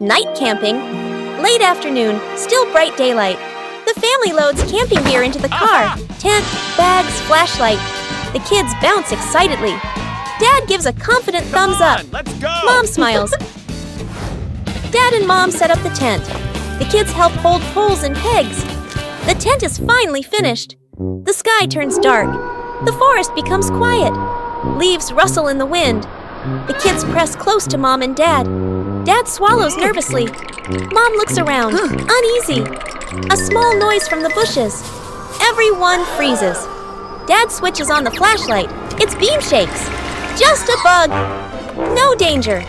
Night camping. Late afternoon, still bright daylight. The family loads camping gear into the car. Tent, bags, flashlight. The kids bounce excitedly. Dad gives a confident thumbs up. Let's go! Mom smiles. Dad and Mom set up the tent. The kids help hold poles and pegs. The tent is finally finished. The sky turns dark. The forest becomes quiet. Leaves rustle in the wind. The kids press close to Mom and Dad. Dad swallows nervously. Mom looks around, uneasy. A small noise from the bushes. Everyone freezes. Dad switches on the flashlight. Its beam shakes. Just a bug. No danger.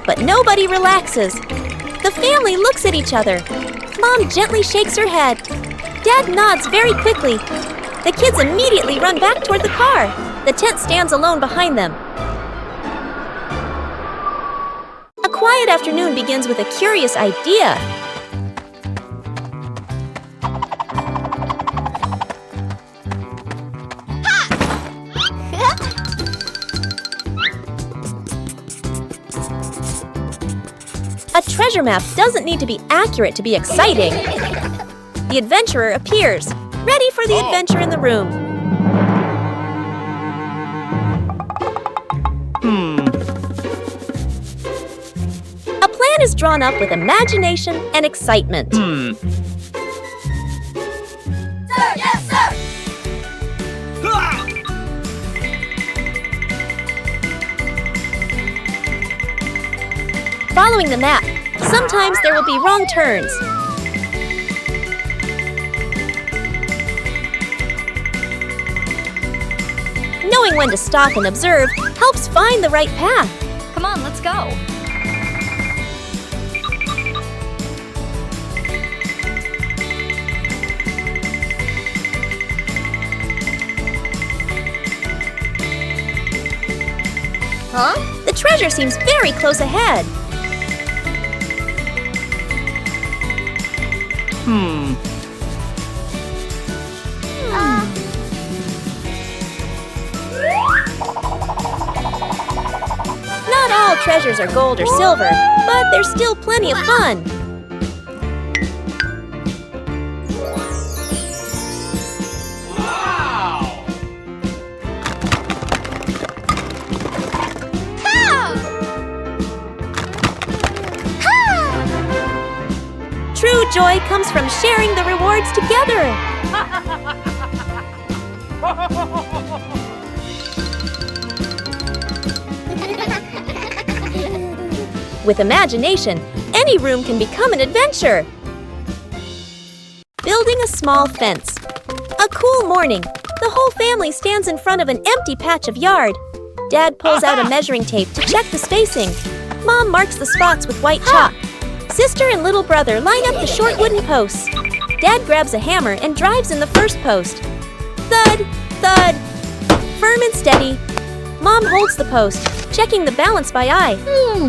But nobody relaxes. The family looks at each other. Mom gently shakes her head. Dad nods very quickly. The kids immediately run back toward the car. The tent stands alone behind them. A quiet afternoon begins with a curious idea. A treasure map doesn't need to be accurate to be exciting. The adventurer appears, ready for the adventure in the room. A plan is drawn up with imagination and excitement. Sir, yes, sir! Following the map, sometimes there will be wrong turns. Knowing when to stop and observe helps find the right path. Come on, let's go. Huh? The treasure seems very close ahead. Not all treasures are gold or silver, but there's still plenty of fun. True joy comes from sharing the rewards together. With imagination, any room can become an adventure. Building a small fence. A cool morning. The whole family stands in front of an empty patch of yard. Dad pulls out a measuring tape to check the spacing. Mom marks the spots with white chalk. Sister and little brother line up the short wooden posts. Dad grabs a hammer and drives in the first post. Thud, thud. Firm and steady. Mom holds the post, checking the balance by eye.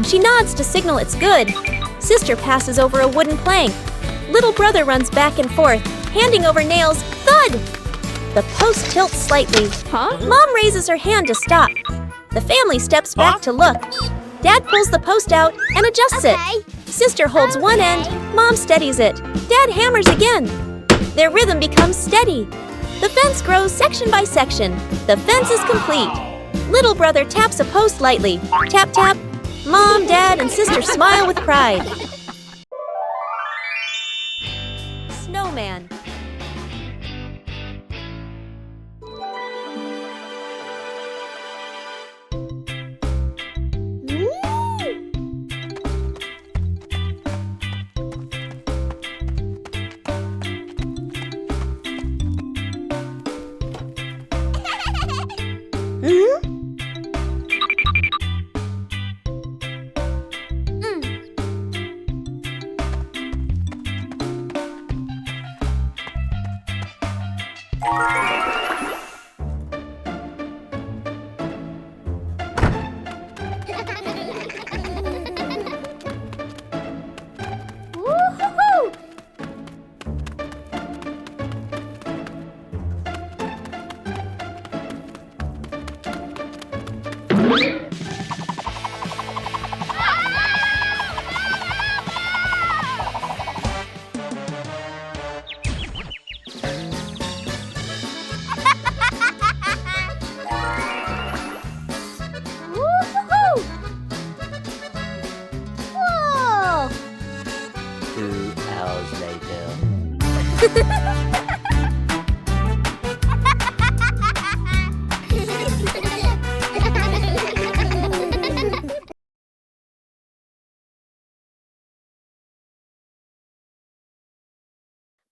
She nods to signal it's good. Sister passes over a wooden plank. Little brother runs back and forth, handing over nails. Thud! The post tilts slightly. Mom raises her hand to stop. The family steps back to look. Dad pulls the post out and adjusts it. Sister holds one end, Mom steadies it. Dad hammers again. Their rhythm becomes steady. The fence grows section by section. The fence is complete. Little brother taps a post lightly. Tap, tap. Mom, Dad, and Sister smile with pride. Snowman.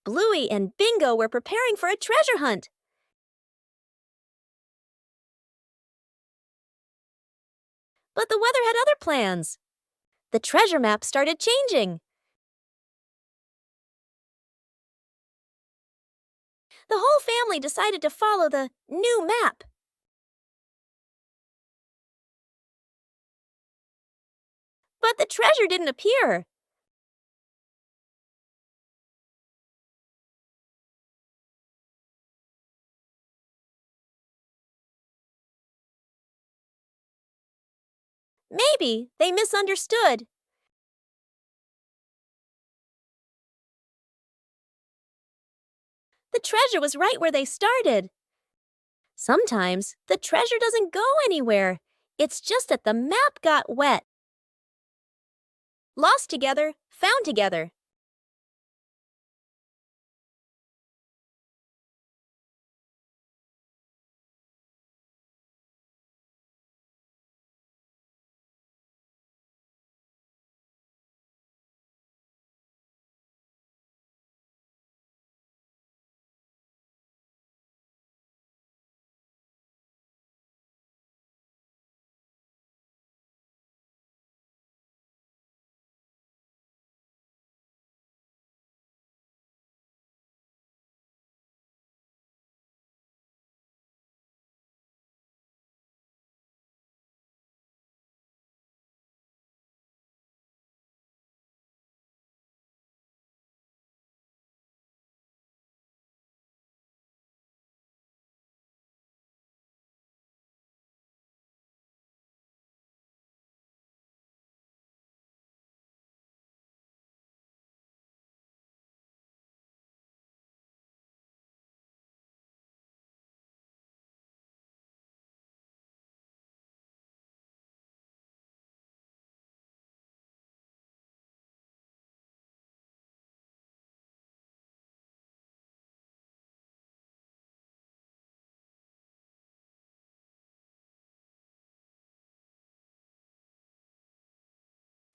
Bluey and Bingo were preparing for a treasure hunt. But the weather had other plans. The treasure map started changing. The whole family decided to follow the new map. But the treasure didn't appear. Maybe they misunderstood. The treasure was right where they started. Sometimes the treasure doesn't go anywhere. It's just that the map got wet. Lost together, found together.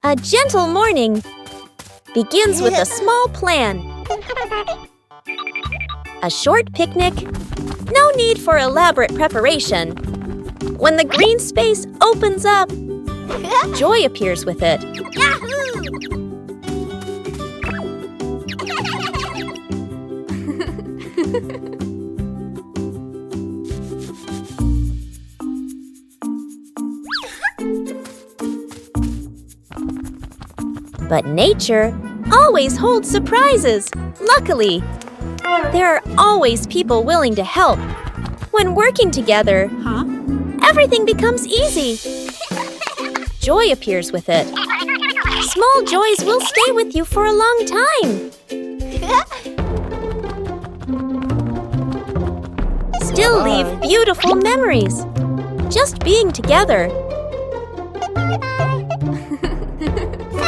A gentle morning begins with a small plan. A short picnic, no need for elaborate preparation. When the green space opens up, joy appears with it. But nature always holds surprises. Luckily, there are always people willing to help. When working together, everything becomes easy. Joy appears with it. Small joys will stay with you for a long time. Still leave beautiful memories. Just being together.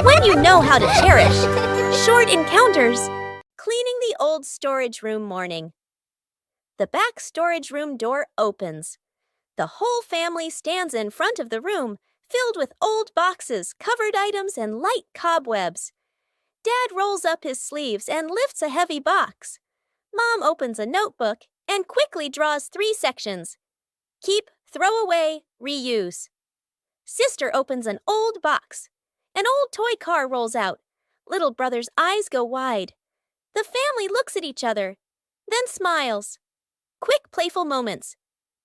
When you know how to cherish short encounters. Cleaning the old storage room morning. The back storage room door opens. The whole family stands in front of the room, filled with old boxes, covered items, and light cobwebs. Dad rolls up his sleeves and lifts a heavy box. Mom opens a notebook and quickly draws 3 sections. Keep, throw away, reuse. Sister opens an old box. An old toy car rolls out. Little brother's eyes go wide. The family looks at each other, then smiles. Quick, playful moments.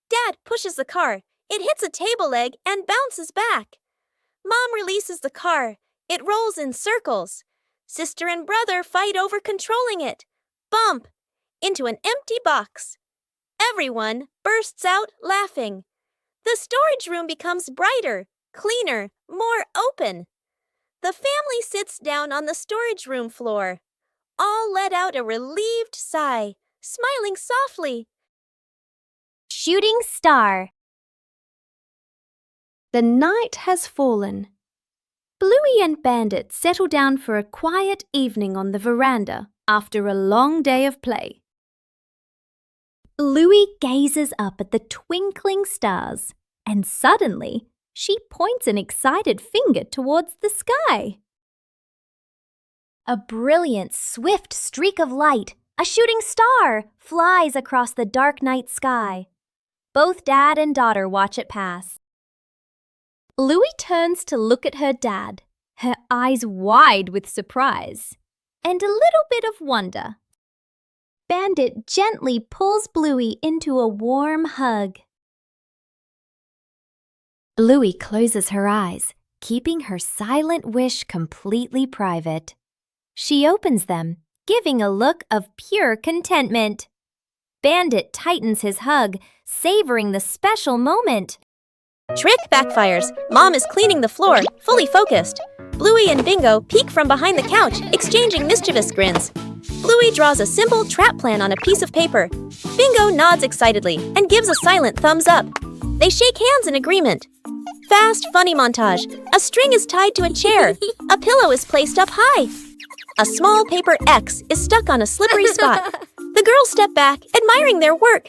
Dad pushes the car. It hits a table leg and bounces back. Mom releases the car. It rolls in circles. Sister and brother fight over controlling it. Bump! Into an empty box. Everyone bursts out laughing. The storage room becomes brighter, cleaner, more open. The family sits down on the storage room floor. All let out a relieved sigh, smiling softly. Shooting star. The night has fallen. Bluey and Bandit settle down for a quiet evening on the veranda after a long day of play. Bluey gazes up at the twinkling stars, and suddenly she points an excited finger towards the sky. A brilliant, swift streak of light, a shooting star, flies across the dark night sky. Both dad and daughter watch it pass. Bluey turns to look at her dad, her eyes wide with surprise and a little bit of wonder. Bandit gently pulls Bluey into a warm hug. Bluey closes her eyes, keeping her silent wish completely private. She opens them, giving a look of pure contentment. Bandit tightens his hug, savoring the special moment. Trick backfires. Mom is cleaning the floor, fully focused. Bluey and Bingo peek from behind the couch, exchanging mischievous grins. Bluey draws a simple trap plan on a piece of paper. Bingo nods excitedly and gives a silent thumbs up. They shake hands in agreement. Fast, funny montage. A string is tied to a chair. A pillow is placed up high. A small paper X is stuck on a slippery spot. The girls step back, admiring their work.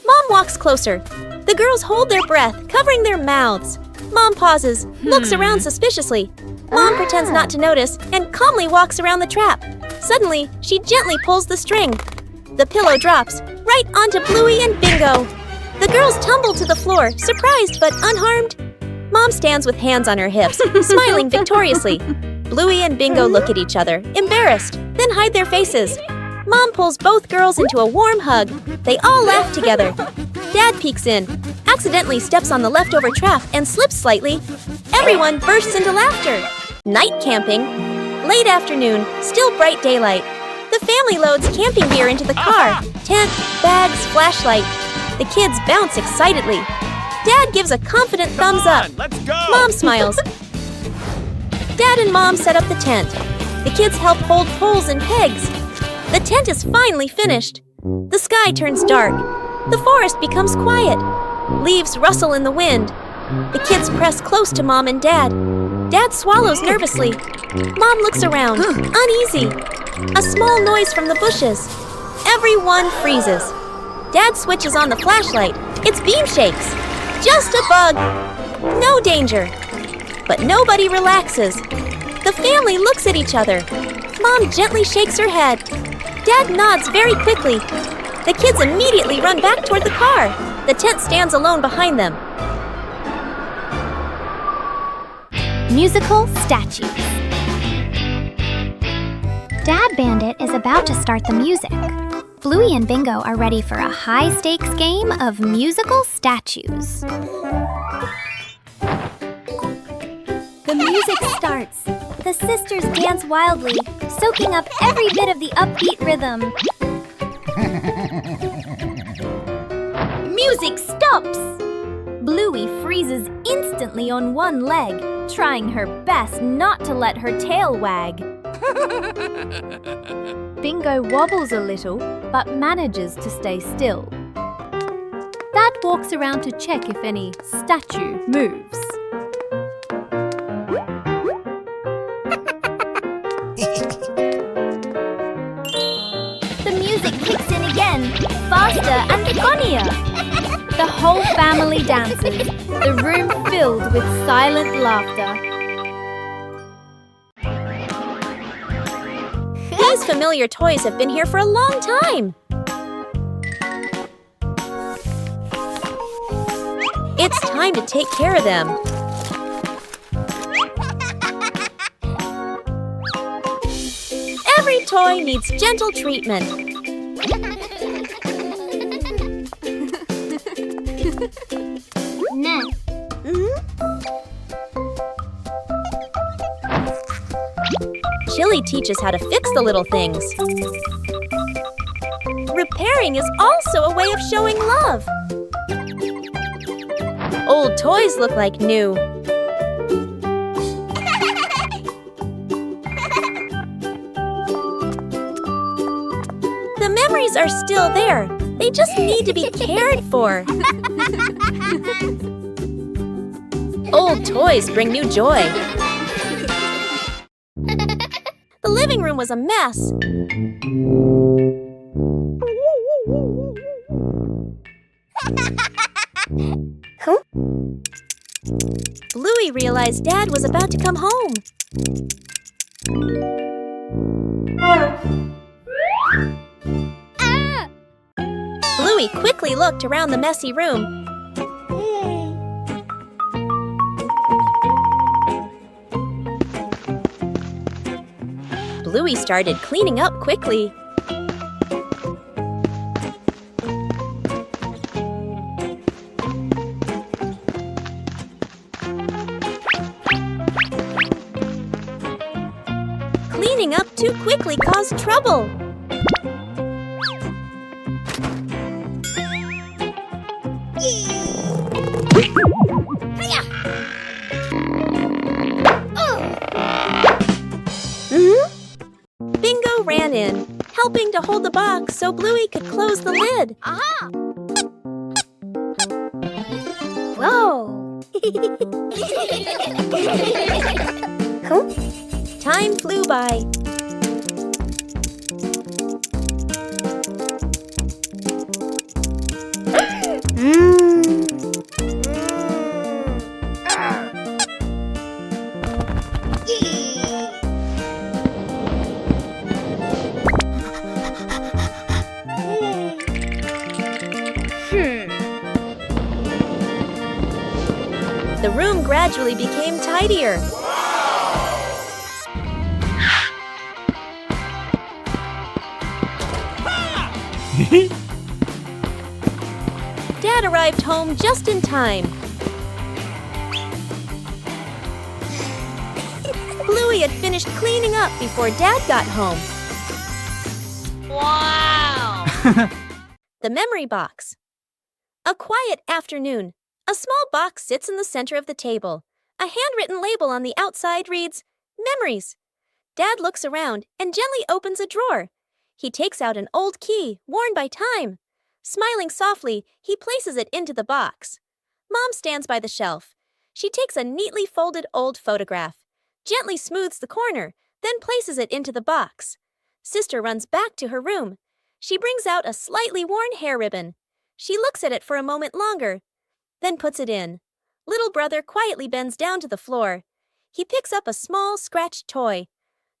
Mom walks closer. The girls hold their breath, covering their mouths. Mom pauses, looks around suspiciously. Mom pretends not to notice and calmly walks around the trap. Suddenly, she gently pulls the string. The pillow drops right onto Bluey and Bingo. The girls tumble to the floor, surprised but unharmed. Mom stands with hands on her hips, smiling victoriously. Bluey and Bingo look at each other, embarrassed, then hide their faces. Mom pulls both girls into a warm hug. They all laugh together. Dad peeks in, accidentally steps on the leftover trap and slips slightly. Everyone bursts into laughter. Night camping. Late afternoon, still bright daylight. The family loads camping gear into the car. Tent, bags, flashlight. The kids bounce excitedly. Dad gives a confident thumbs up. Let's go! Mom smiles. Dad and Mom set up the tent. The kids help hold poles and pegs. The tent is finally finished. The sky turns dark. The forest becomes quiet. Leaves rustle in the wind. The kids press close to Mom and Dad. Dad swallows nervously. Mom looks around, uneasy. A small noise from the bushes. Everyone freezes. Dad switches on the flashlight. Its beam shakes. Just a bug. No danger. But nobody relaxes. The family looks at each other. Mom gently shakes her head. Dad nods very quickly. The kids immediately run back toward the car. The tent stands alone behind them. Musical statues. Dad Bandit is about to start the music. Bluey and Bingo are ready for a high-stakes game of musical statues. The music starts. The sisters dance wildly, soaking up every bit of the upbeat rhythm. Music stops! Bluey freezes instantly on one leg, trying her best not to let her tail wag. Bingo wobbles a little, but manages to stay still. Dad walks around to check if any statue moves. The music kicks in again, faster and funnier. The whole family dances, the room filled with silent laughter. These familiar toys have been here for a long time. It's time to take care of them. Every toy needs gentle treatment. Chili teaches how to fix the little things. Repairing is also a way of showing love. Old toys look like new. The memories are still there. They just need to be cared for. Old toys bring new joy. The living room was a mess. Bluey realized Dad was about to come home. Bluey quickly looked around the messy room. Bluey started cleaning up quickly. Cleaning up too quickly caused trouble. Bingo ran in, helping to hold the box so Bluey could close the lid. Whoa! Time flew by. The room gradually became tidier. Dad arrived home just in time. Bluey had finished cleaning up before Dad got home. Wow! The memory box. A quiet afternoon. A small box sits in the center of the table. A handwritten label on the outside reads, Memories. Dad looks around and gently opens a drawer. He takes out an old key, worn by time. Smiling softly, he places it into the box. Mom stands by the shelf. She takes a neatly folded old photograph, gently smooths the corner, then places it into the box. Sister runs back to her room. She brings out a slightly worn hair ribbon. She looks at it for a moment longer, then puts it in. Little brother quietly bends down to the floor. He picks up a small, scratched toy,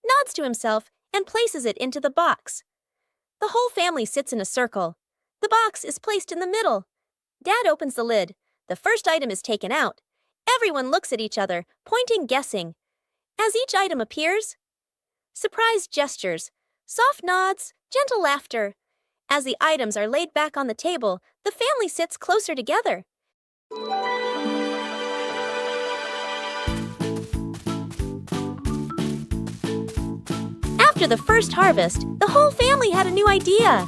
nods to himself, and places it into the box. The whole family sits in a circle. The box is placed in the middle. Dad opens the lid. The first item is taken out. Everyone looks at each other, pointing, guessing. As each item appears, surprised gestures, soft nods, gentle laughter. As the items are laid back on the table, the family sits closer together. After the first harvest, the whole family had a new idea.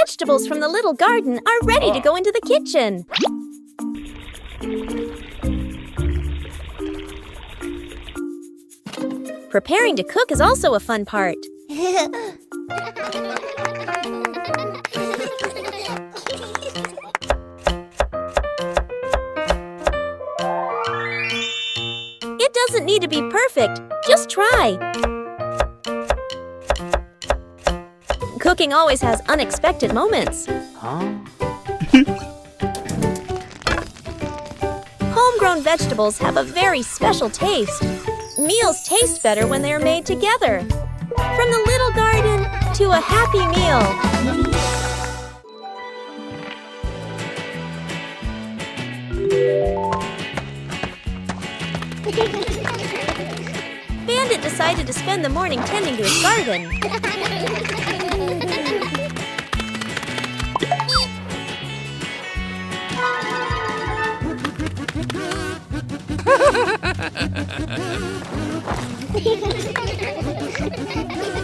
Vegetables from the little garden are ready to go into the kitchen. Preparing to cook is also a fun part. It doesn't need to be perfect, just try. Cooking always has unexpected moments. Homegrown vegetables have a very special taste. Meals taste better when they are made together. From the little garden to a happy meal. Bandit decided to spend the morning tending to his garden.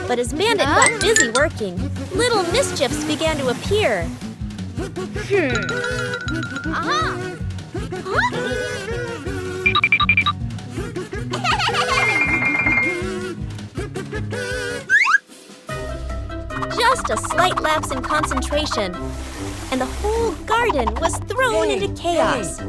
But as Bandit got busy working, little mischiefs began to appear. Just a slight lapse in concentration, and the whole garden was thrown into chaos.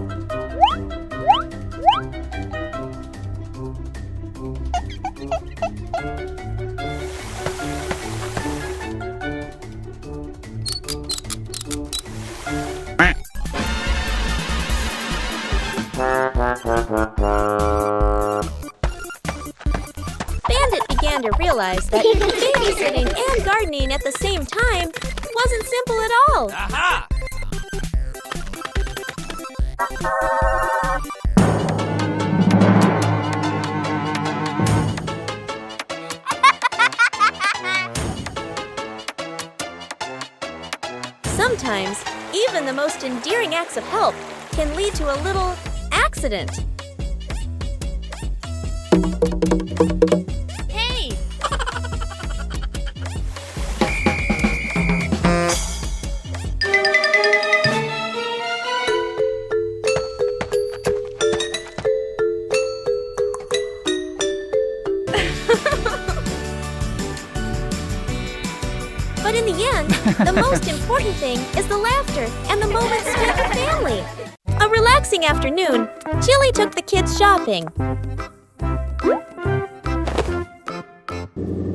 later realized that babysitting and gardening at the same time wasn't simple at all. Aha! Sometimes, even the most endearing acts of help can lead to a little accident. Hey! But in the end, the most important thing is the laughter and the moments spent with family. A relaxing afternoon, Chili took the kids shopping.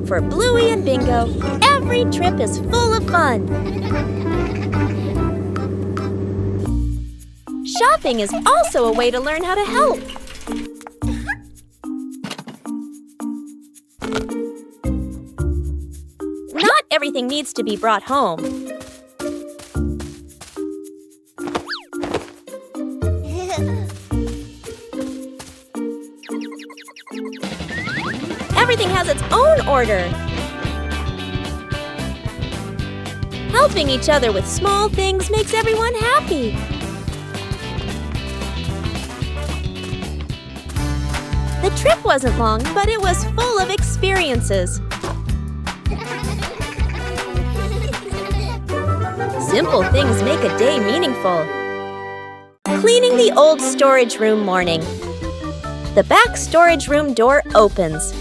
For Bluey and Bingo, every trip is full of fun. Shopping is also a way to learn how to help. Not everything needs to be brought home. Everything has its own order. Helping each other with small things makes everyone happy. The trip wasn't long, but it was full of experiences. Simple things make a day meaningful. Cleaning the old storage room morning. The back storage room door opens.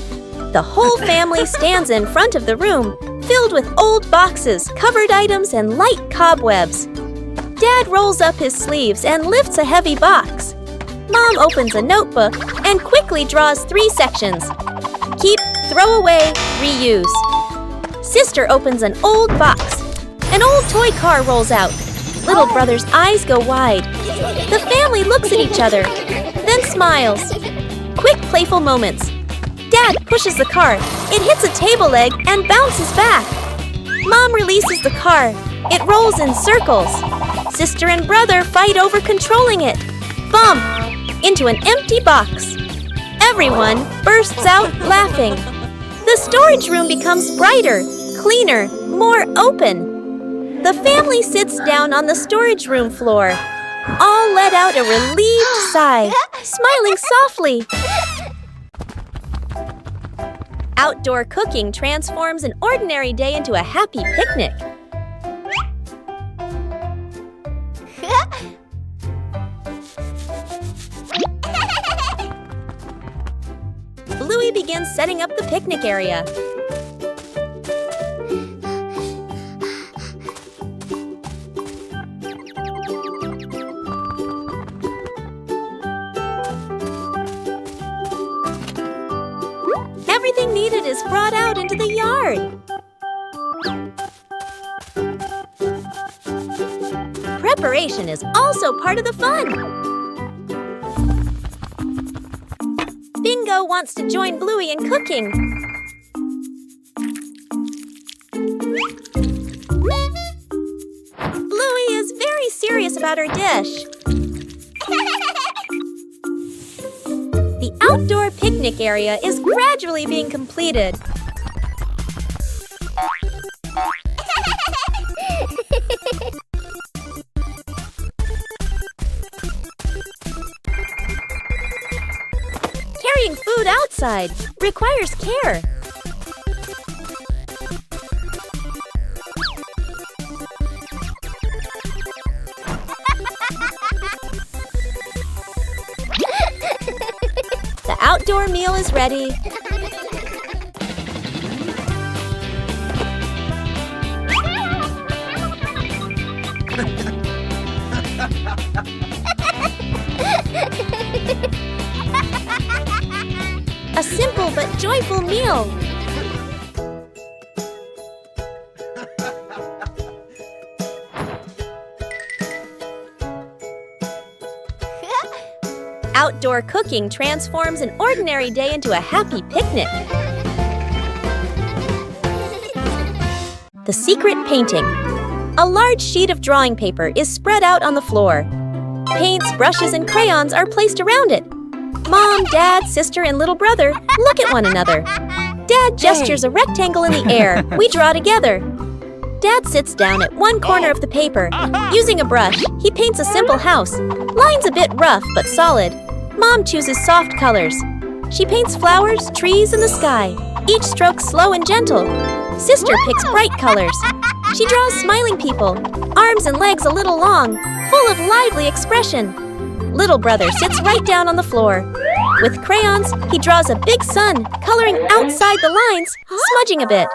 The whole family stands in front of the room, filled with old boxes, covered items, and light cobwebs. Dad rolls up his sleeves and lifts a heavy box. Mom opens a notebook and quickly draws 3 sections. Keep, throw away, reuse. Sister opens an old box. An old toy car rolls out. Little brother's eyes go wide. The family looks at each other, then smiles. Quick, playful moments. Dad pushes the car. It hits a table leg and bounces back. Mom releases the car. It rolls in circles. Sister and brother fight over controlling it. Bump! Into an empty box. Everyone bursts out laughing. The storage room becomes brighter, cleaner, more open. The family sits down on the storage room floor. All let out a relieved sigh, smiling softly. Outdoor cooking transforms an ordinary day into a happy picnic. Bluey begins setting up the picnic area. Everything needed is brought out into the yard. Preparation is also part of the fun. Bingo wants to join Bluey in cooking. Bluey is very serious about her dish. The outdoor picnic area is gradually being completed. Carrying food outside requires care. The outdoor meal is ready. A simple but joyful meal. Outdoor cooking transforms an ordinary day into a happy picnic. The secret painting. A large sheet of drawing paper is spread out on the floor. Paints, brushes, and crayons are placed around it. Mom, Dad, sister, and little brother look at one another. Dad gestures a rectangle in the air. We draw together. Dad sits down at one corner of the paper. Using a brush, he paints a simple house. Lines a bit rough but solid. Mom chooses soft colors. She paints flowers, trees, and the sky. Each stroke slow and gentle. Sister picks bright colors. She draws smiling people, arms and legs a little long, full of lively expression. Little brother sits right down on the floor. With crayons, he draws a big sun, coloring outside the lines, smudging a bit.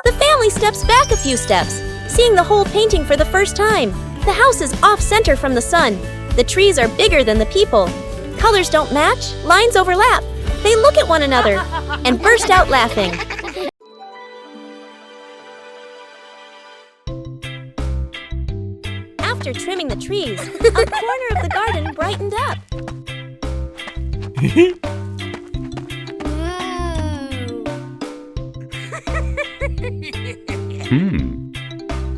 The family steps back a few steps, seeing the whole painting for the first time. The house is off-center from the sun. The trees are bigger than the people. Colors don't match, lines overlap. They look at one another and burst out laughing. After trimming the trees, a corner of the garden brightened up.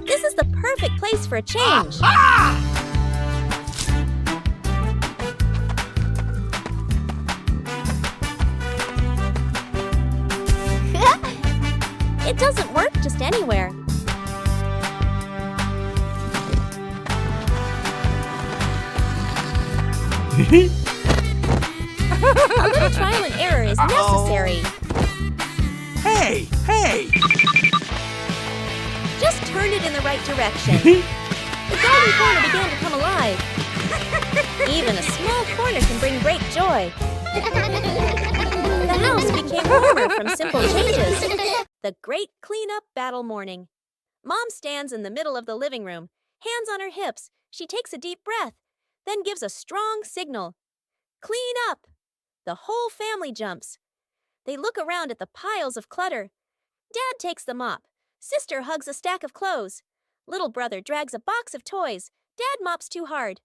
This is the perfect place for a change. It doesn't work just anywhere. A little trial and error is necessary. Hey! Just turn it in the right direction. The garden corner began to come alive. Even a small corner can bring great joy. The house became warmer from simple changes. The great clean-up battle morning. Mom stands in the middle of the living room, hands on her hips. She takes a deep breath, then gives a strong signal. Clean up! The whole family jumps. They look around at the piles of clutter. Dad takes the mop. Sister hugs a stack of clothes. Little brother drags a box of toys. Dad mops too hard.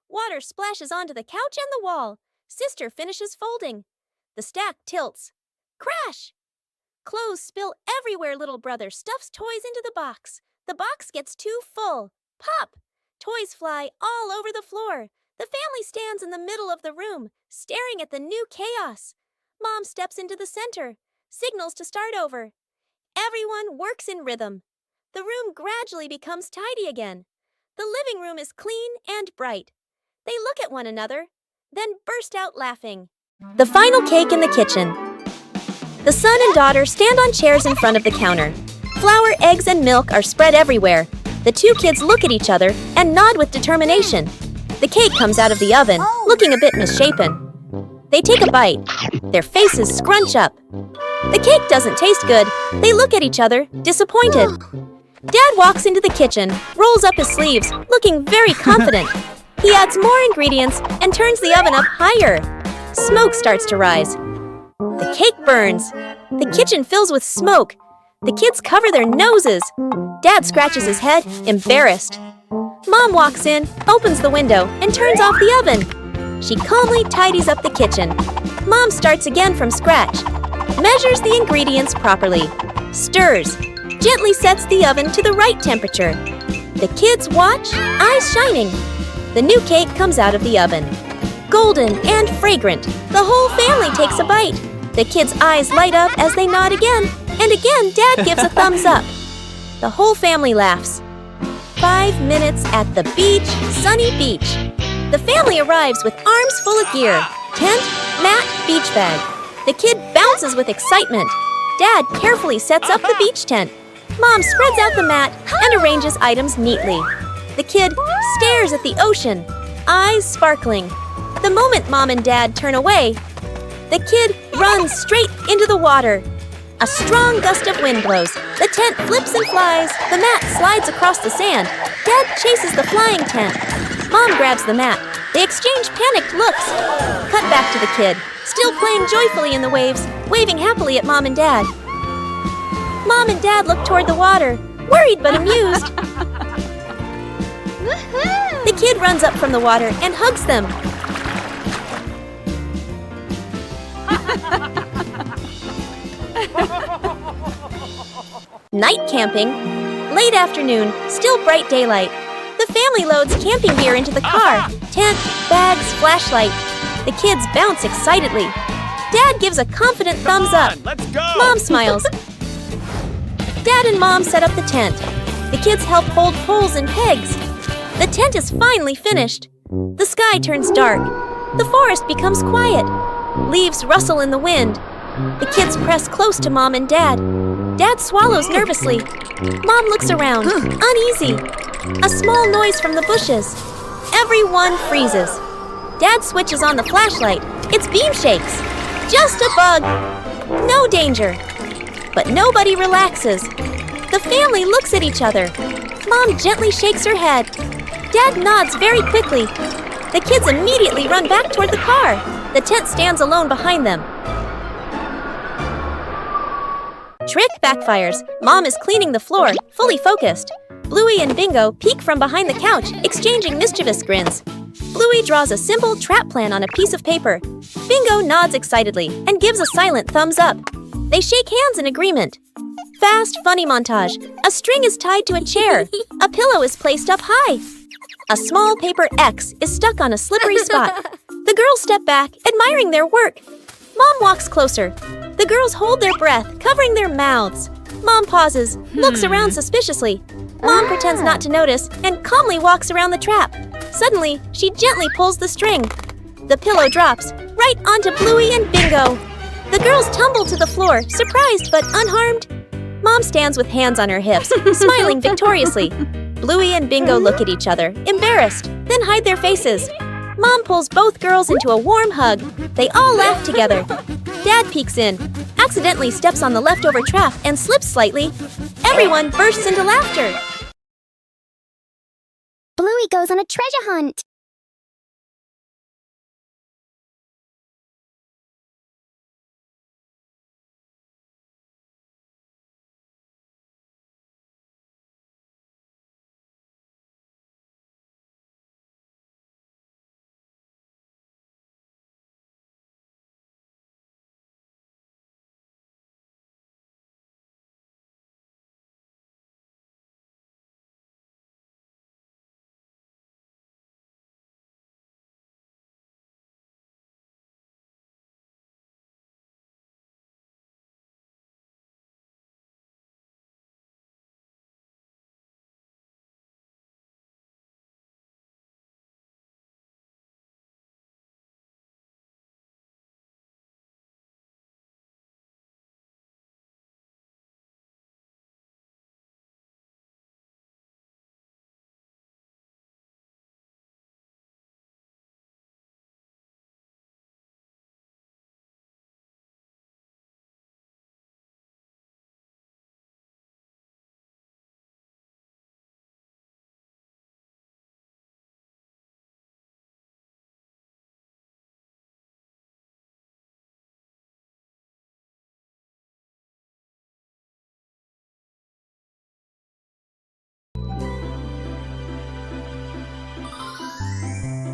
Water splashes onto the couch and the wall. Sister finishes folding. The stack tilts. Crash! Clothes spill everywhere. Little brother stuffs toys into the box. The box gets too full. Pop! Toys fly all over the floor. The family stands in the middle of the room, staring at the new chaos. Mom steps into the center, signals to start over. Everyone works in rhythm. The room gradually becomes tidy again. The living room is clean and bright. They look at one another, then burst out laughing. The final cake in the kitchen. The son and daughter stand on chairs in front of the counter. Flour, eggs, and milk are spread everywhere. The two kids look at each other and nod with determination. The cake comes out of the oven, looking a bit misshapen. They take a bite. Their faces scrunch up. The cake doesn't taste good. They look at each other, disappointed. Dad walks into the kitchen, rolls up his sleeves, looking very confident. He adds more ingredients and turns the oven up higher. Smoke starts to rise. The cake burns. The kitchen fills with smoke. The kids cover their noses. Dad scratches his head, embarrassed. Mom walks in, opens the window, and turns off the oven. She calmly tidies up the kitchen. Mom starts again from scratch. Measures the ingredients properly. Stirs. Gently sets the oven to the right temperature. The kids watch, eyes shining. The new cake comes out of the oven. Golden and fragrant. The whole family takes a bite. The kids' eyes light up as they nod again. And again, Dad gives a thumbs up. The whole family laughs. 5 minutes at the beach, sunny beach. The family arrives with arms full of gear. Tent, mat, beach bag. The kid bounces with excitement. Dad carefully sets up the beach tent. Mom spreads out the mat and arranges items neatly. The kid stares at the ocean, eyes sparkling. The moment Mom and Dad turn away, the kid runs straight into the water. A strong gust of wind blows. The tent flips and flies. The mat slides across the sand. Dad chases the flying tent. Mom grabs the mat. They exchange panicked looks. Cut back to the kid, still playing joyfully in the waves, waving happily at Mom and Dad. Mom and Dad look toward the water, worried but amused. The kid runs up from the water and hugs them. Night camping. Late afternoon, still bright daylight. The family loads camping gear into the car. Tent, bags, flashlight. The kids bounce excitedly. Dad gives a confident thumbs up. Let's go! Mom smiles. Dad and Mom set up the tent. The kids help hold poles and pegs. The tent is finally finished. The sky turns dark. The forest becomes quiet. Leaves rustle in the wind. The kids press close to Mom and Dad. Dad swallows nervously. Mom looks around, uneasy. A small noise from the bushes. Everyone freezes. Dad switches on the flashlight. Its beam shakes. Just a bug. No danger. But nobody relaxes. The family looks at each other. Mom gently shakes her head. Dad nods very quickly. The kids immediately run back toward the car. The tent stands alone behind them. Trick backfires. Mom is cleaning the floor, fully focused. Bluey and Bingo peek from behind the couch, exchanging mischievous grins. Bluey draws a simple trap plan on a piece of paper. Bingo nods excitedly and gives a silent thumbs up. They shake hands in agreement. Fast, funny montage. A string is tied to a chair. A pillow is placed up high. A small paper X is stuck on a slippery spot. The girls step back, admiring their work. Mom walks closer. The girls hold their breath, covering their mouths. Mom pauses, looks around suspiciously. Mom pretends not to notice and calmly walks around the trap. Suddenly, she gently pulls the string. The pillow drops, right onto Bluey and Bingo. The girls tumble to the floor, surprised but unharmed. Mom stands with hands on her hips, smiling victoriously. Bluey and Bingo look at each other, embarrassed, then hide their faces. Mom pulls both girls into a warm hug. They all laugh together. Dad peeks in, accidentally steps on the leftover trap and slips slightly. Everyone bursts into laughter. Bluey goes on a treasure hunt.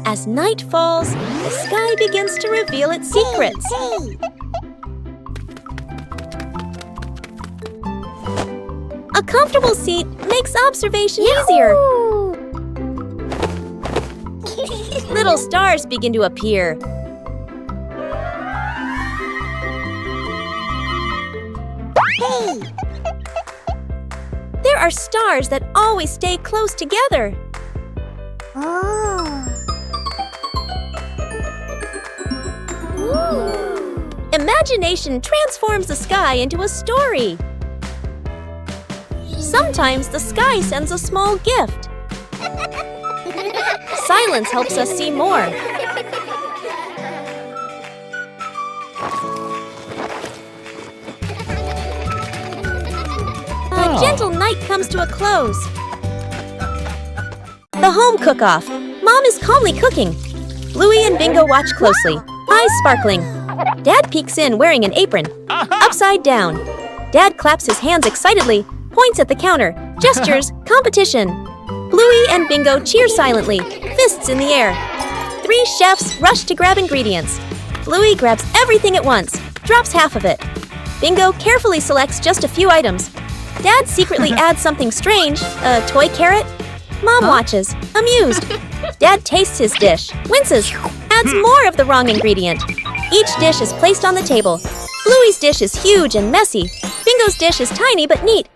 As night falls, the sky begins to reveal its secrets. A comfortable seat makes observation easier. Little stars begin to appear. There are stars that always stay close together. Imagination transforms the sky into a story. Sometimes the sky sends a small gift. Silence helps us see more. A gentle night comes to a close. The home cook-off. Mom is calmly cooking. Bluey and Bingo watch closely, eyes sparkling. Dad peeks in wearing an apron, upside down. Dad claps his hands excitedly, points at the counter, gestures, competition. Bluey and Bingo cheer silently, fists in the air. 3 chefs rush to grab ingredients. Bluey grabs everything at once, drops half of it. Bingo carefully selects just a few items. Dad secretly adds something strange, a toy carrot. Mom watches, amused. Dad tastes his dish, winces, adds more of the wrong ingredient. Each dish is placed on the table. Bluey's dish is huge and messy. Bingo's dish is tiny but neat.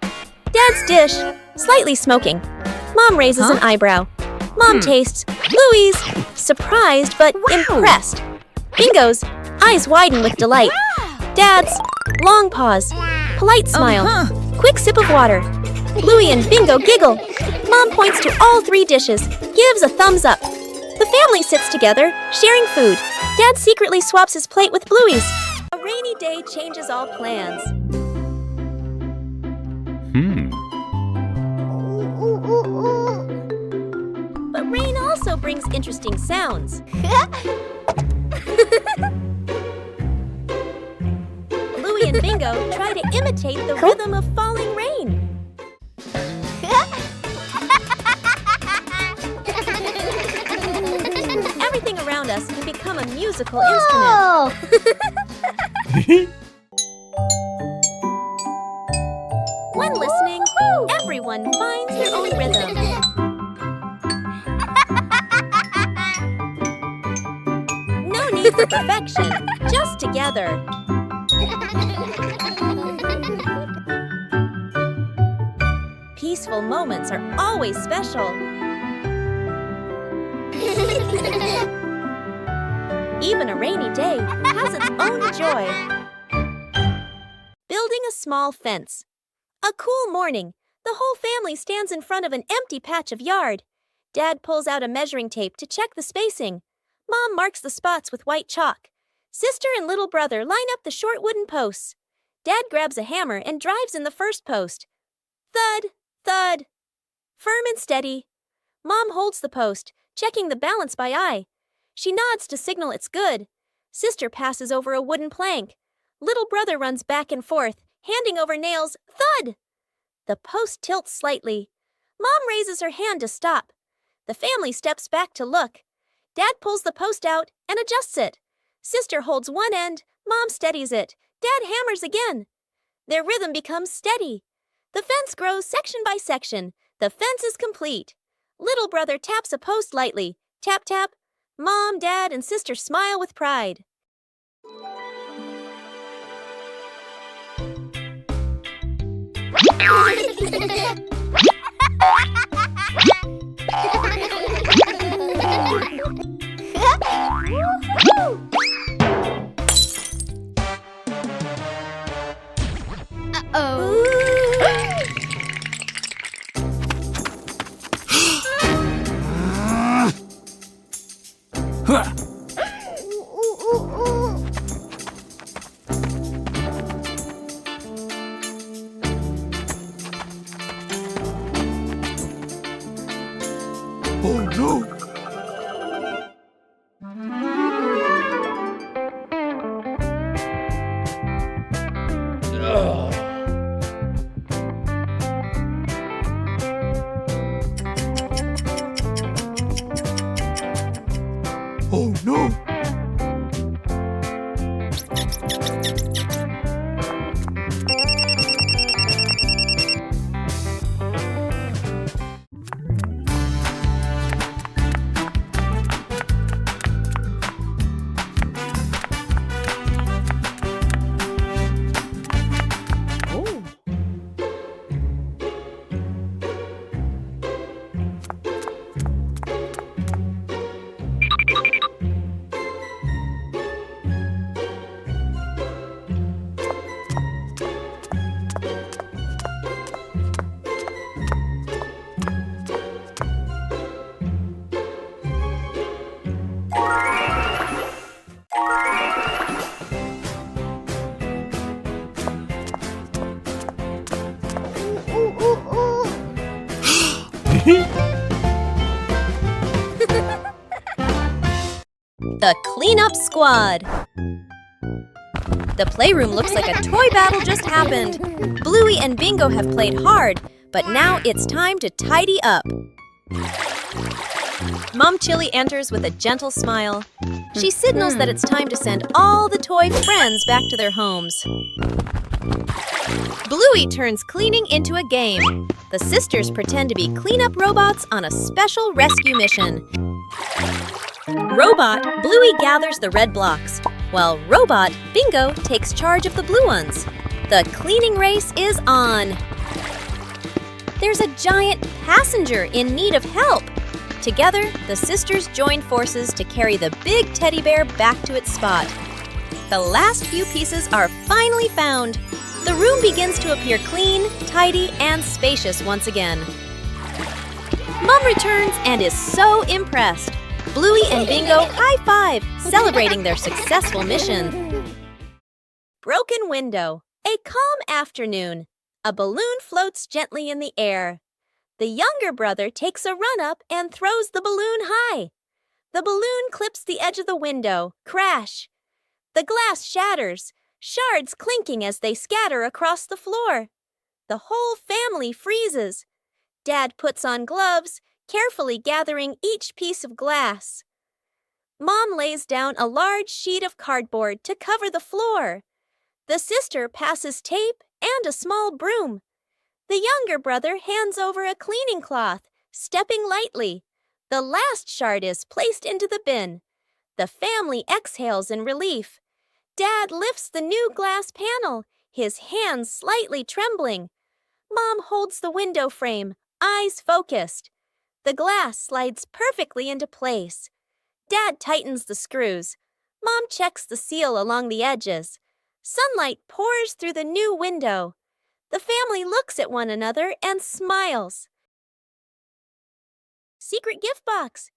Dad's dish, slightly smoking. Mom raises an eyebrow. Mom tastes. Bluey's, surprised but impressed. Bingo's, eyes widen with delight. Dad's, long pause. Polite smile. Quick sip of water. Bluey and Bingo giggle. Mom points to all 3 dishes, gives a thumbs up. The family sits together, sharing food. Dad secretly swaps his plate with Bluey's. A rainy day changes all plans. But rain also brings interesting sounds. Bluey and Bingo try to imitate the rhythm of falling rain. Everything around us can become a musical instrument. When listening, everyone finds their own rhythm. No need for perfection, just together. Peaceful moments are always special. Even a rainy day has its own joy. Building a small fence. A cool morning. The whole family stands in front of an empty patch of yard. Dad pulls out a measuring tape to check the spacing. Mom marks the spots with white chalk. Sister and little brother line up the short wooden posts. Dad grabs a hammer and drives in the first post. Thud, thud. Firm and steady. Mom holds the post, checking the balance by eye. She nods to signal it's good. Sister passes over a wooden plank. Little brother runs back and forth, handing over nails. Thud! The post tilts slightly. Mom raises her hand to stop. The family steps back to look. Dad pulls the post out and adjusts it. Sister holds one end. Mom steadies it. Dad hammers again. Their rhythm becomes steady. The fence grows section by section. The fence is complete. Little brother taps a post lightly. Tap, tap. Mom, Dad, and Sister smile with pride. Oh no! Oh no! The Cleanup Squad. The playroom looks like a toy battle just happened. Bluey and Bingo have played hard, but now it's time to tidy up. Mom Chili enters with a gentle smile. She signals that it's time to send all the toy friends back to their homes. Bluey turns cleaning into a game. The sisters pretend to be cleanup robots on a special rescue mission. Robot Bluey gathers the red blocks, while Robot Bingo takes charge of the blue ones. The cleaning race is on. There's a giant passenger in need of help. Together, the sisters join forces to carry the big teddy bear back to its spot. The last few pieces are finally found. The room begins to appear clean, tidy, and spacious once again. Mom returns and is so impressed. Bluey and Bingo high-five, celebrating their successful mission. Broken window. A calm afternoon. A balloon floats gently in the air. The younger brother takes a run up and throws the balloon high. The balloon clips the edge of the window. Crash! The glass shatters, shards clinking as they scatter across the floor. The whole family freezes. Dad puts on gloves, carefully gathering each piece of glass. Mom lays down a large sheet of cardboard to cover the floor. The sister passes tape and a small broom. The younger brother hands over a cleaning cloth, stepping lightly. The last shard is placed into the bin. The family exhales in relief. Dad lifts the new glass panel, his hands slightly trembling. Mom holds the window frame, eyes focused. The glass slides perfectly into place. Dad tightens the screws. Mom checks the seal along the edges. Sunlight pours through the new window. The family looks at one another and smiles. Secret gift box.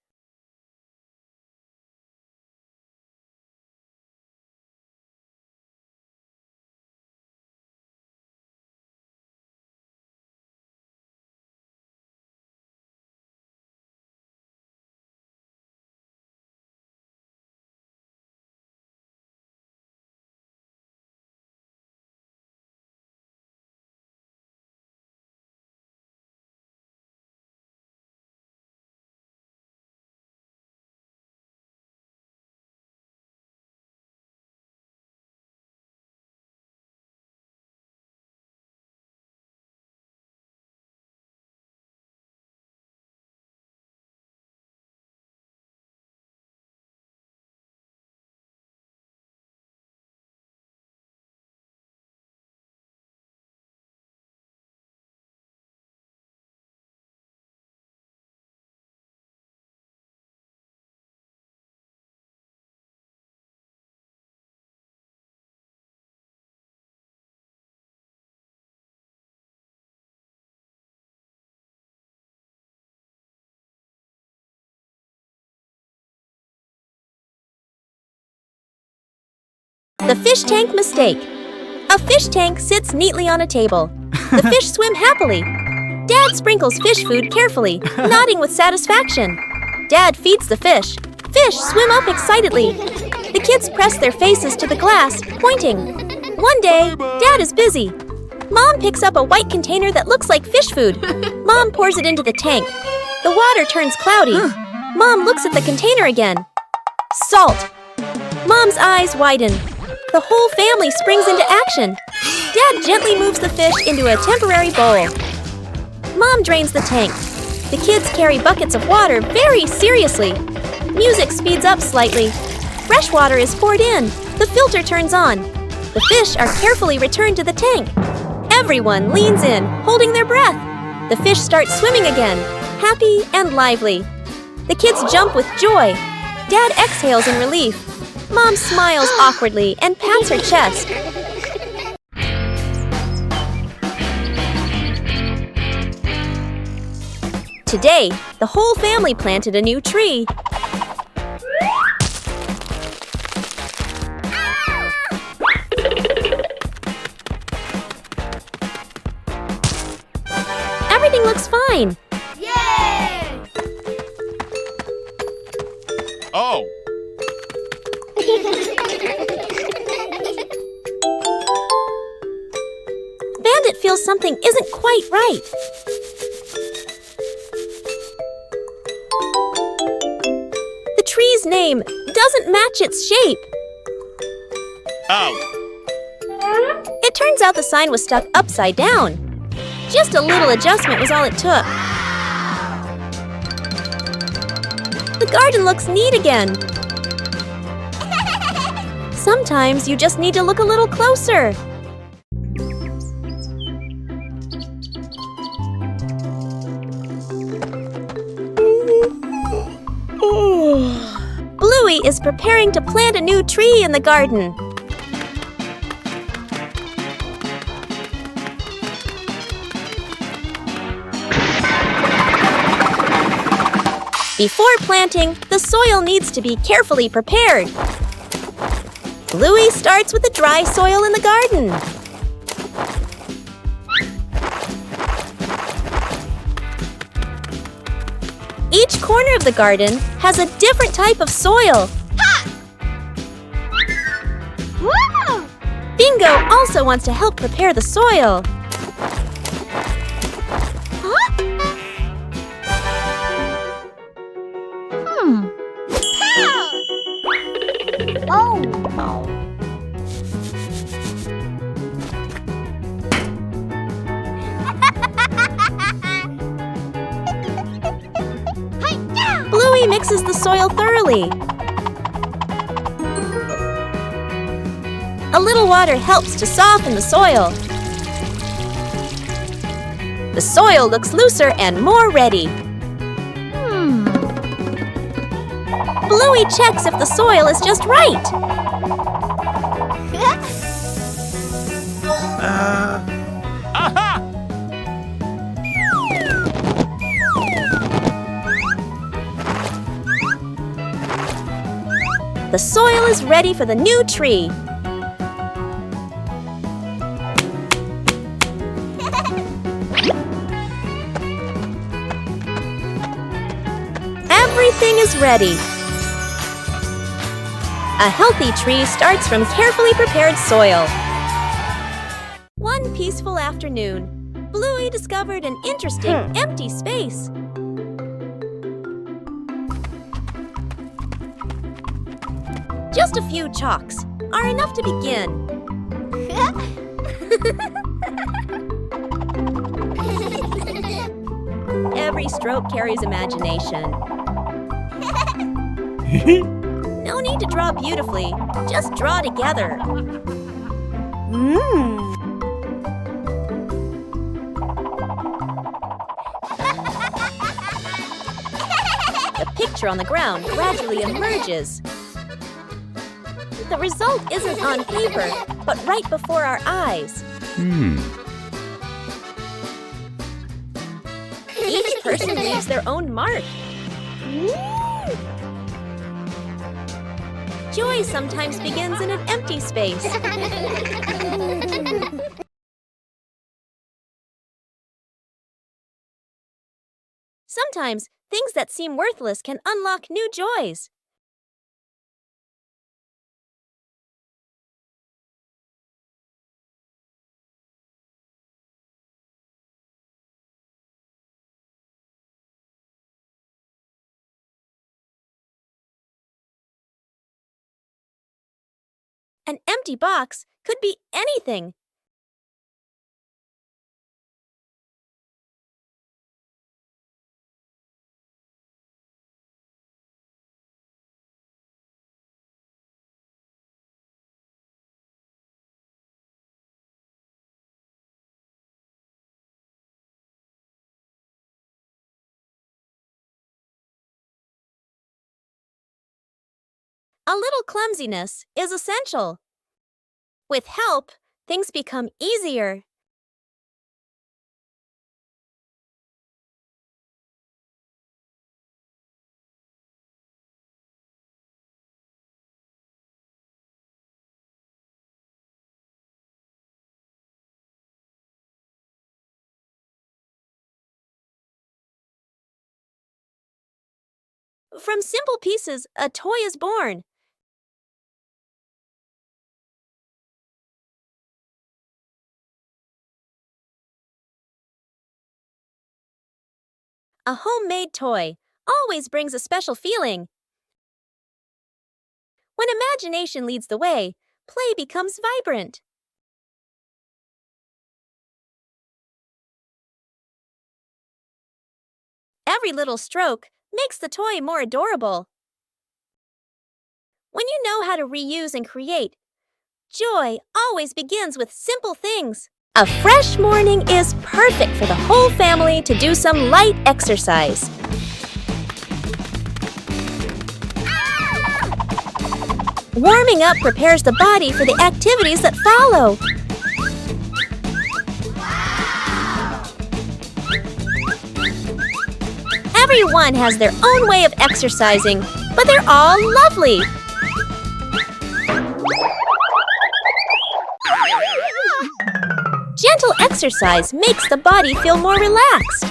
The fish tank mistake. A fish tank sits neatly on a table. The fish swim happily. Dad sprinkles fish food carefully, nodding with satisfaction. Dad feeds the fish. Fish swim up excitedly. The kids press their faces to the glass, pointing. One day, Dad is busy. Mom picks up a white container that looks like fish food. Mom pours it into the tank. The water turns cloudy. Mom looks at the container again. Salt. Mom's eyes widen. The whole family springs into action. Dad gently moves the fish into a temporary bowl. Mom drains the tank. The kids carry buckets of water very seriously. Music speeds up slightly. Fresh water is poured in. The filter turns on. The fish are carefully returned to the tank. Everyone leans in, holding their breath. The fish starts swimming again, happy and lively. The kids jump with joy. Dad exhales in relief. Mom smiles awkwardly and pats her chest. Today, the whole family planted a new tree. Everything looks fine. Yay! Oh! Bandit feels something isn't quite right. The tree's name doesn't match its shape. Out! It turns out the sign was stuck upside down. Just a little adjustment was all it took. The garden looks neat again. Sometimes you just need to look a little closer. Bluey is preparing to plant a new tree in the garden. Before planting, the soil needs to be carefully prepared. Bluey starts with the dry soil in the garden. Each corner of the garden has a different type of soil. Bingo also wants to help prepare the soil. Bluey mixes the soil thoroughly. A little water helps to soften the soil. The soil looks looser and more ready. Bluey checks if the soil is just right. The soil is ready for the new tree. Everything is ready. A healthy tree starts from carefully prepared soil. One peaceful afternoon, Bluey discovered an interesting empty space. Just a few chalks are enough to begin. Every stroke carries imagination. No need to draw beautifully, just draw together. The picture on the ground gradually emerges. The result isn't on paper, but right before our eyes. Each person leaves their own mark. Joy sometimes begins in an empty space. Sometimes things that seem worthless can unlock new joys. An empty box could be anything. A little clumsiness is essential. With help, things become easier. From simple pieces, a toy is born. A homemade toy always brings a special feeling. When imagination leads the way, play becomes vibrant. Every little stroke makes the toy more adorable. When you know how to reuse and create, joy always begins with simple things. A fresh morning is perfect for the whole family to do some light exercise. Warming up prepares the body for the activities that follow. Everyone has their own way of exercising, but they're all lovely. Gentle exercise makes the body feel more relaxed.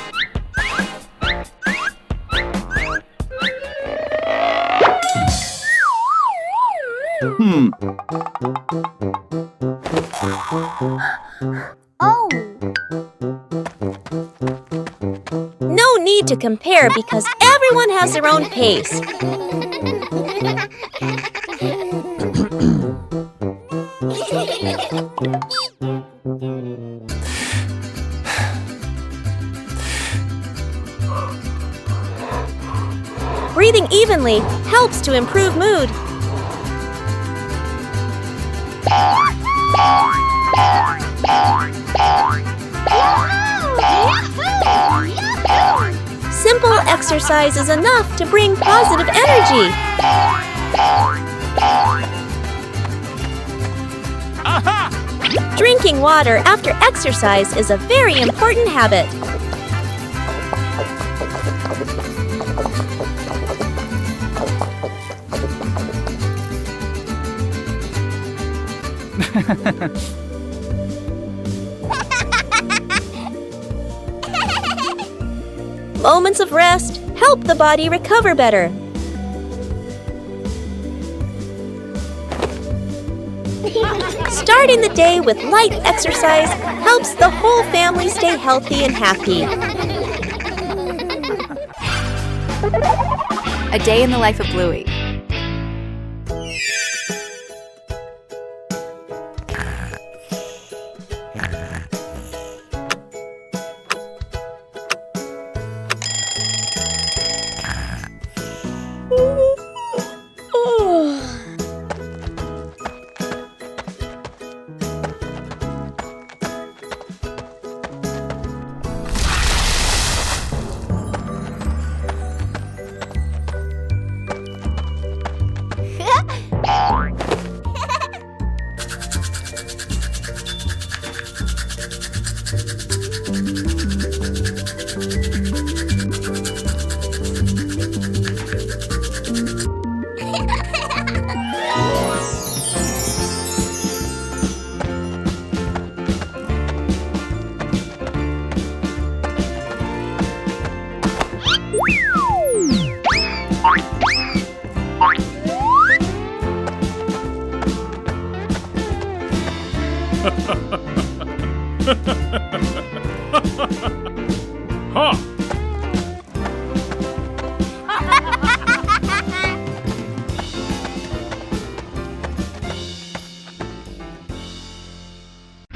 Oh. No need to compare because everyone has their own pace. Breathing evenly helps to improve mood. Simple exercise is enough to bring positive energy. Drinking water after exercise is a very important habit. Moments of rest help the body recover better. Starting the day with light exercise helps the whole family stay healthy and happy. A day in the life of Bluey.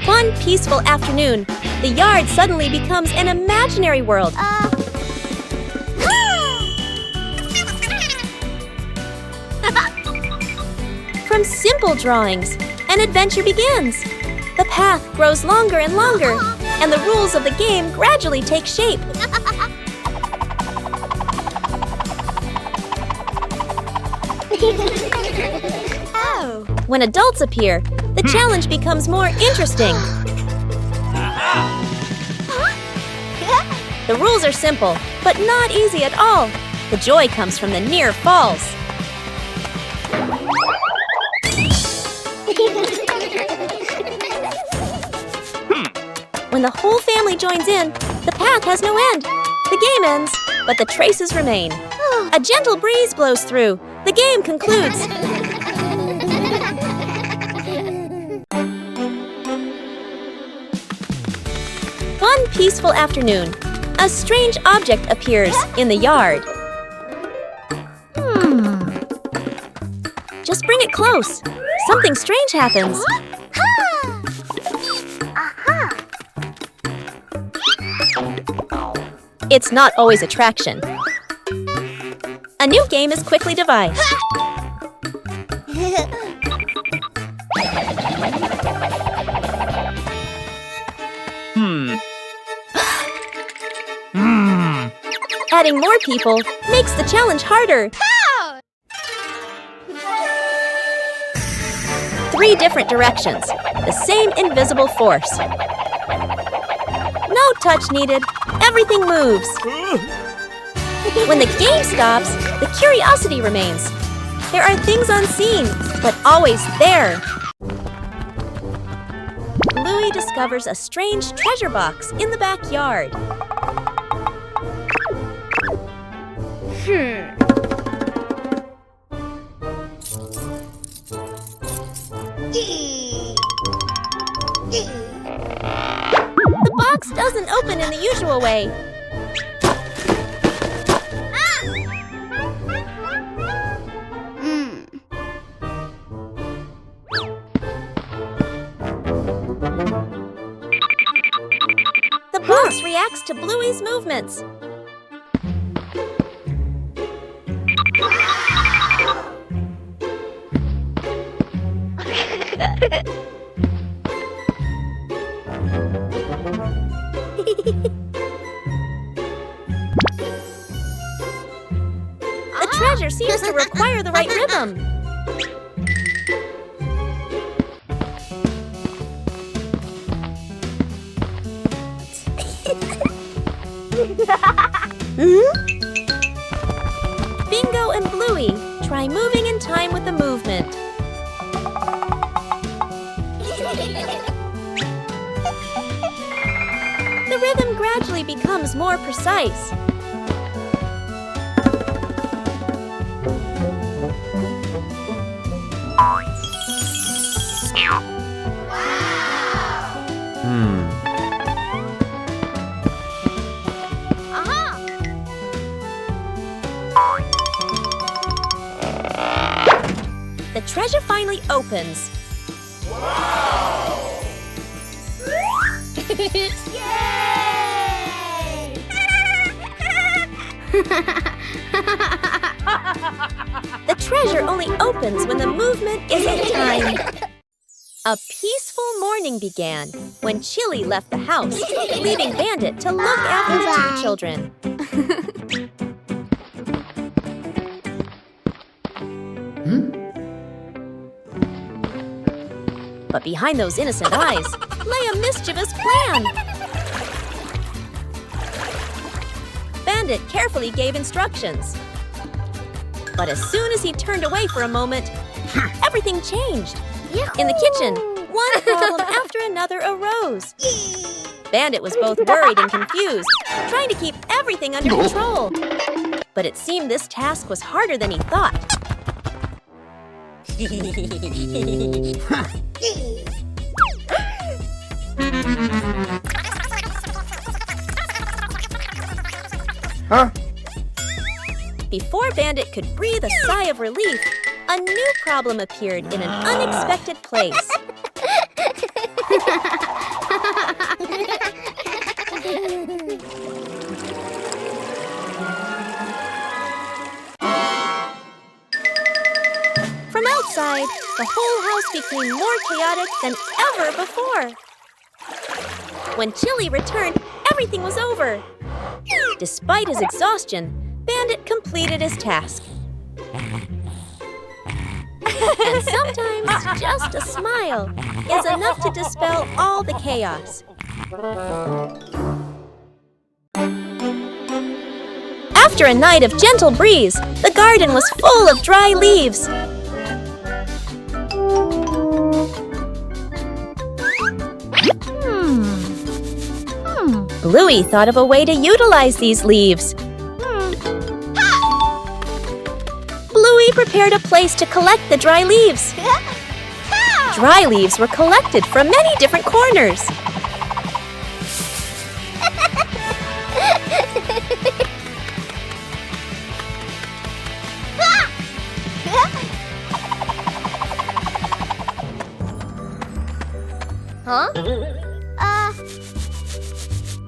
One peaceful afternoon, the yard suddenly becomes an imaginary world. From simple drawings, an adventure begins. The path grows longer and longer, and the rules of the game gradually take shape. Oh. When adults appear, the challenge becomes more interesting. The rules are simple, but not easy at all. The joy comes from the near falls. When the whole family joins in, the path has no end. The game ends, but the traces remain. A gentle breeze blows through. The game concludes. One peaceful afternoon, a strange object appears in the yard. Just bring it close. Something strange happens. it's not always attraction. A new game is quickly devised. Adding more people makes the challenge harder. 3 different directions, the same invisible force. No touch needed, everything moves. When the game stops, the curiosity remains. There are things unseen, but always there. Bluey discovers a strange treasure box in the backyard. The box doesn't open in the usual way. The box reacts to Bluey's movements. The treasure seems to require the right rhythm. Bingo and Bluey try moving in time with the movement. The rhythm gradually becomes more precise. The treasure finally opens. The treasure only opens when the movement is in time. A peaceful morning began when Chili left the house, leaving Bandit to look after the 2 children. But behind those innocent eyes lay a mischievous plan. Bandit carefully gave instructions. But as soon as he turned away for a moment, everything changed. In the kitchen, one problem after another arose. Bandit was both worried and confused, trying to keep everything under control. But it seemed this task was harder than he thought. Huh? Before Bandit could breathe a sigh of relief, a new problem appeared in an unexpected place. From outside, the whole house became more chaotic than ever before. When Chili returned, everything was over. Despite his exhaustion, Bandit completed his task. And sometimes just a smile is enough to dispel all the chaos. After a night of gentle breeze, the garden was full of dry leaves. Bluey thought of a way to utilize these leaves. Bluey prepared a place to collect the dry leaves. Dry leaves were collected from many different corners.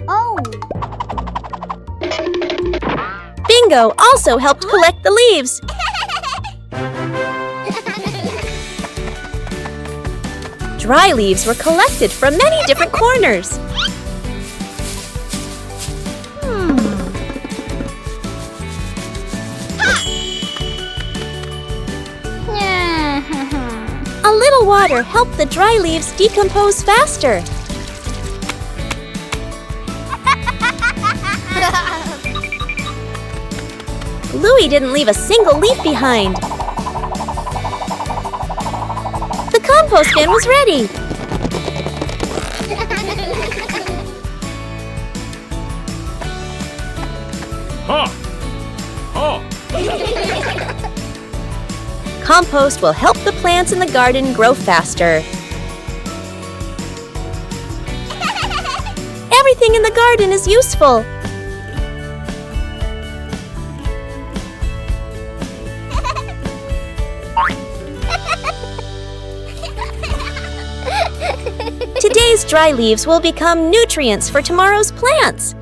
Oh. Bingo also helped collect the leaves. Dry leaves were collected from many different corners. A little water helped the dry leaves decompose faster. Bluey didn't leave a single leaf behind. The compost bin was ready. Compost will help the plants in the garden grow faster. Everything in the garden is useful. Today's dry leaves will become nutrients for tomorrow's plants.